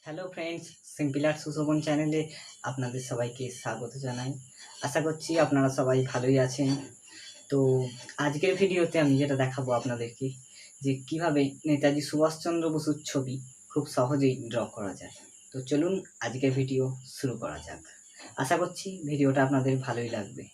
Hello friends, simple art Sushovan চ্যানেলে আপনাদের সবাইকে স্বাগত জানাই। আশা করছি আপনারা সবাই ভালোই আছেন। তো আজকের ভিডিওতে আমি যেটা দেখাবো আপনাদেরকে যে কিভাবে নেতাজি সুভাষচন্দ্র বসুর ছবি খুব সহজেই ড্র করা যায়। তো চলুন আজকের ভিডিও শুরু করা যাক। আশা করছি ভিডিওটা আপনাদের ভালোই লাগবে।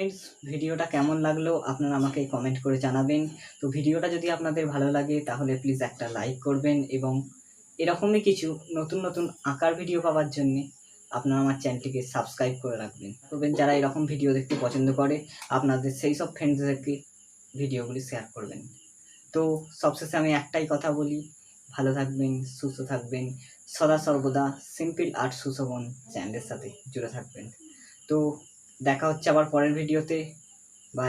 ফ্রেন্ডস, ভিডিওটা কেমন লাগলো আপনারা আমাকে কমেন্ট করে জানাবেন। তো ভিডিওটা যদি আপনাদের ভালো লাগে তাহলে প্লিজ একটা লাইক করবেন, এবং এরকমই কিছু নতুন নতুন আঁকার ভিডিও পাওয়ার জন্য আপনারা আমার চ্যানেলটিকে সাবস্ক্রাইব করে রাখবেন। যারা এরকম ভিডিও দেখতে পছন্দ করে আপনাদের সেই সব ফ্রেন্ডসদেরকে ভিডিওগুলি শেয়ার করবেন। তো সবশেষে আমি একটাই কথা বলি, ভালো থাকবেন, সুস্থ থাকবেন, সদা সর্বদা সিম্পল আর্ট সুশোভন চ্যানেলের সাথে জুড়ে থাকবেন। তো দেখা হচ্ছে আবার পরের ভিডিওতে। বাই।